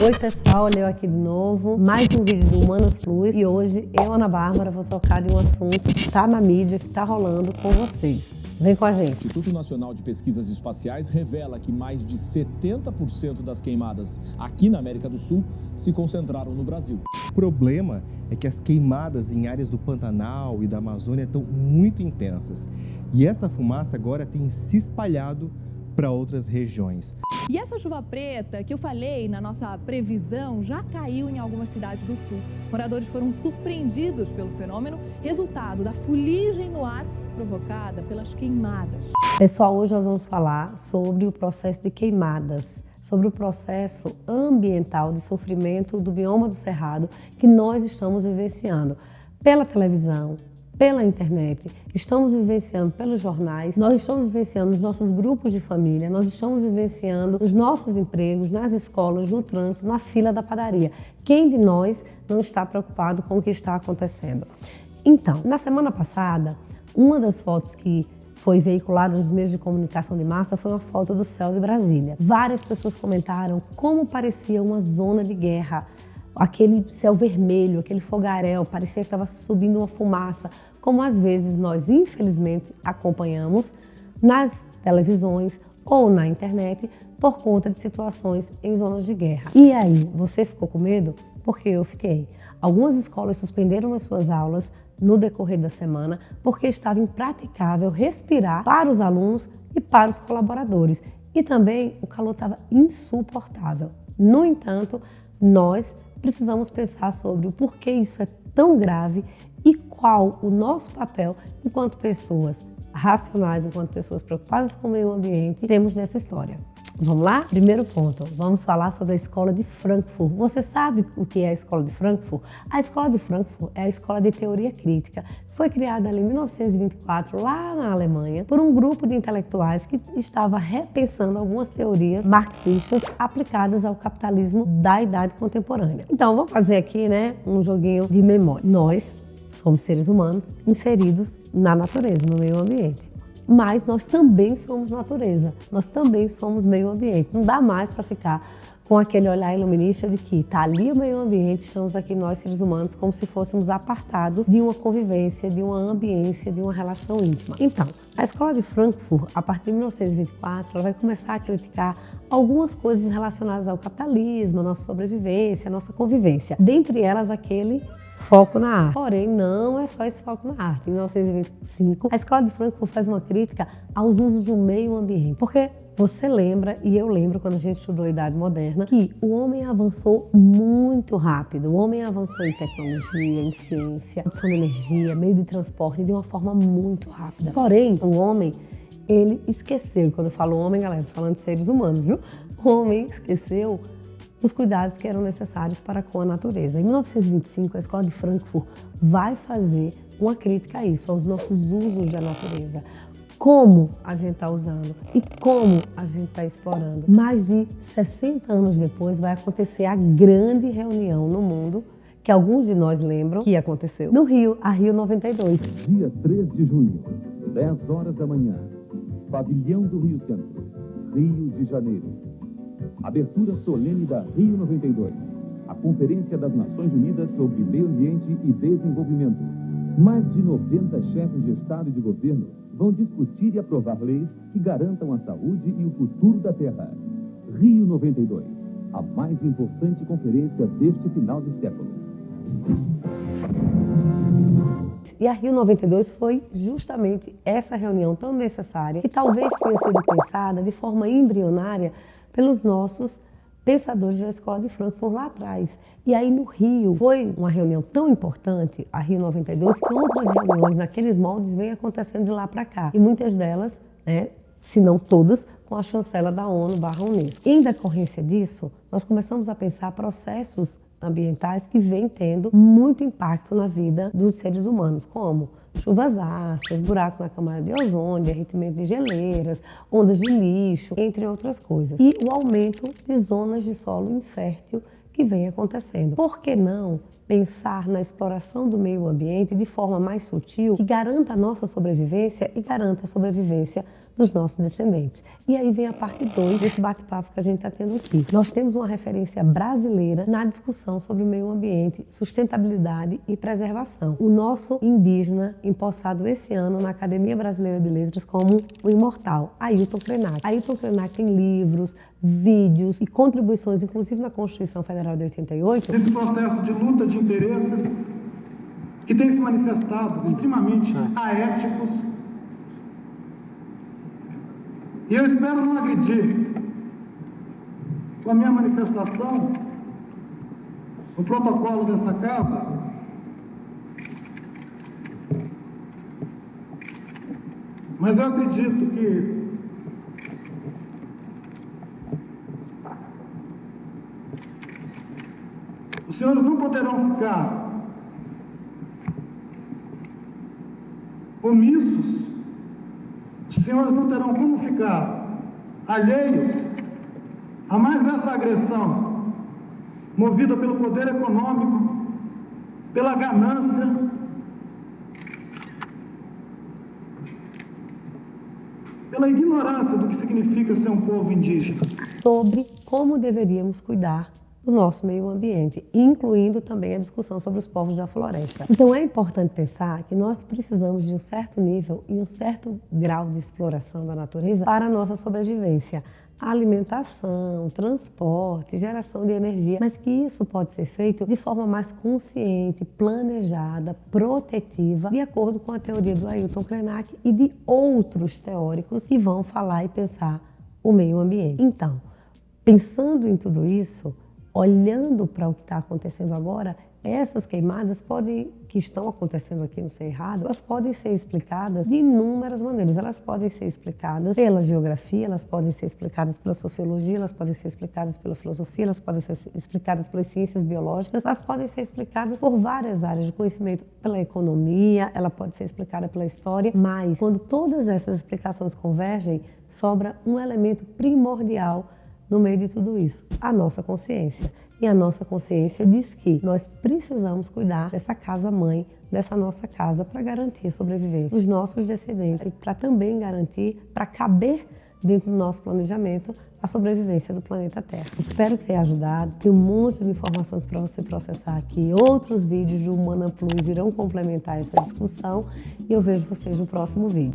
Oi pessoal, eu aqui de novo, mais um vídeo do Humanas Plus e hoje eu, Ana Bárbara, vou tocar de um assunto que está na mídia, que está rolando com vocês. Vem com a gente. O Instituto Nacional de Pesquisas Espaciais revela que mais de 70% das queimadas aqui na América do Sul se concentraram no Brasil. O problema é que as queimadas em áreas do Pantanal e da Amazônia estão muito intensas e essa fumaça agora tem se espalhado para outras regiões. E essa chuva preta que eu falei na nossa previsão já caiu em algumas cidades do sul. Moradores foram surpreendidos pelo fenômeno, resultado da fuligem no ar provocada pelas queimadas. Pessoal, hoje nós vamos falar sobre o processo de queimadas, sobre o processo ambiental de sofrimento do bioma do Cerrado que nós estamos vivenciando pela televisão, pela internet, estamos vivenciando pelos jornais, nós estamos vivenciando nos nossos grupos de família, nós estamos vivenciando nos nossos empregos, nas escolas, no trânsito, na fila da padaria. Quem de nós não está preocupado com o que está acontecendo? Então, na semana passada, uma das fotos que foi veiculada nos meios de comunicação de massa foi uma foto do céu de Brasília. Várias pessoas comentaram como parecia uma zona de guerra. Aquele céu vermelho, aquele fogaréu, parecia que estava subindo uma fumaça, como às vezes nós, infelizmente, acompanhamos nas televisões ou na internet por conta de situações em zonas de guerra. E aí, você ficou com medo? Porque eu fiquei. Algumas escolas suspenderam as suas aulas no decorrer da semana porque estava impraticável respirar para os alunos e para os colaboradores. E também o calor estava insuportável. No entanto, nós precisamos pensar sobre o porquê isso é tão grave e qual o nosso papel enquanto pessoas racionais, enquanto pessoas preocupadas com o meio ambiente, temos nessa história. Vamos lá? Primeiro ponto, vamos falar sobre a Escola de Frankfurt. Você sabe o que é a Escola de Frankfurt? A Escola de Frankfurt é a escola de teoria crítica. Foi criada ali em 1924, lá na Alemanha, por um grupo de intelectuais que estava repensando algumas teorias marxistas aplicadas ao capitalismo da idade contemporânea. Então, vamos fazer aqui, um joguinho de memória. Nós somos seres humanos inseridos na natureza, no meio ambiente. Mas nós também somos natureza, nós também somos meio ambiente. Não dá mais para ficar com aquele olhar iluminista de que está ali o meio ambiente, estamos aqui nós seres humanos como se fôssemos apartados de uma convivência, de uma ambiência, de uma relação íntima. Então, a Escola de Frankfurt, a partir de 1924, ela vai começar a criticar algumas coisas relacionadas ao capitalismo, a nossa sobrevivência, a nossa convivência. Dentre elas, aquele foco na arte. Porém, não é só esse foco na arte. Em 1925, a Escola de Frankfurt faz uma crítica aos usos do meio ambiente. Porque você lembra, e eu lembro quando a gente estudou a Idade Moderna, que o homem avançou muito rápido. O homem avançou em tecnologia, em ciência, produção de energia, meio de transporte, de uma forma muito rápida. Porém, o homem, ele esqueceu, quando eu falo homem, galera, estou falando de seres humanos, viu? O homem esqueceu os cuidados que eram necessários para com a natureza. Em 1925, a Escola de Frankfurt vai fazer uma crítica a isso, aos nossos usos da natureza. Como a gente está usando e como a gente está explorando. Mais de 60 anos depois vai acontecer a grande reunião no mundo, que alguns de nós lembram que aconteceu no Rio, a Rio 92. Dia 3 de junho, 10 horas da manhã, Pavilhão do Rio Centro, Rio de Janeiro. Abertura solene da Rio 92, a Conferência das Nações Unidas sobre Meio Ambiente e Desenvolvimento. Mais de 90 chefes de Estado e de governo vão discutir e aprovar leis que garantam a saúde e o futuro da Terra. Rio 92, a mais importante conferência deste final de século. E a Rio 92 foi justamente essa reunião tão necessária que talvez tenha sido pensada de forma embrionária pelos nossos pensadores da Escola de Frankfurt lá atrás. E aí no Rio foi uma reunião tão importante, a Rio 92, que outras reuniões naqueles moldes vêm acontecendo de lá para cá. E muitas delas, se não todas, com a chancela da ONU/Unesco. Em decorrência disso, nós começamos a pensar processos ambientais que vêm tendo muito impacto na vida dos seres humanos, como chuvas ácidas, buracos na camada de ozônio, derretimento de geleiras, ondas de lixo, entre outras coisas. E o aumento de zonas de solo infértil que vem acontecendo. Por que não pensar na exploração do meio ambiente de forma mais sutil, que garanta a nossa sobrevivência e garanta a sobrevivência dos nossos descendentes. E aí vem a parte 2 desse bate-papo que a gente está tendo aqui. Nós temos uma referência brasileira na discussão sobre o meio ambiente, sustentabilidade e preservação. O nosso indígena, empossado esse ano na Academia Brasileira de Letras como o imortal, Ailton Krenak. Ailton Krenak tem livros, vídeos e contribuições, inclusive na Constituição Federal de 88. Esse processo de luta de interesses que tem se manifestado extremamente aéticos. E eu espero não agredir com a minha manifestação o protocolo dessa casa, mas eu acredito que os senhores não poderão ficar omissos, os senhores não terão como ficar alheios a mais essa agressão movida pelo poder econômico, pela ganância, pela ignorância do que significa ser um povo indígena. Sobre como deveríamos cuidar do nosso meio ambiente, incluindo também a discussão sobre os povos da floresta. Então é importante pensar que nós precisamos de um certo nível e um certo grau de exploração da natureza para a nossa sobrevivência. Alimentação, transporte, geração de energia, mas que isso pode ser feito de forma mais consciente, planejada, protetiva, de acordo com a teoria do Ailton Krenak e de outros teóricos que vão falar e pensar o meio ambiente. Então, pensando em tudo isso, olhando para o que está acontecendo agora, essas queimadas que estão acontecendo aqui no Cerrado, elas podem ser explicadas de inúmeras maneiras. Elas podem ser explicadas pela geografia, elas podem ser explicadas pela sociologia, elas podem ser explicadas pela filosofia, elas podem ser explicadas pelas ciências biológicas, elas podem ser explicadas por várias áreas de conhecimento, pela economia, ela pode ser explicada pela história, mas quando todas essas explicações convergem, sobra um elemento primordial no meio de tudo isso, a nossa consciência. E a nossa consciência diz que nós precisamos cuidar dessa casa-mãe, dessa nossa casa, para garantir a sobrevivência dos nossos descendentes e para também garantir, para caber dentro do nosso planejamento, a sobrevivência do planeta Terra. Espero ter ajudado. Tem um monte de informações para você processar aqui. Outros vídeos do Humana Plus irão complementar essa discussão e eu vejo vocês no próximo vídeo.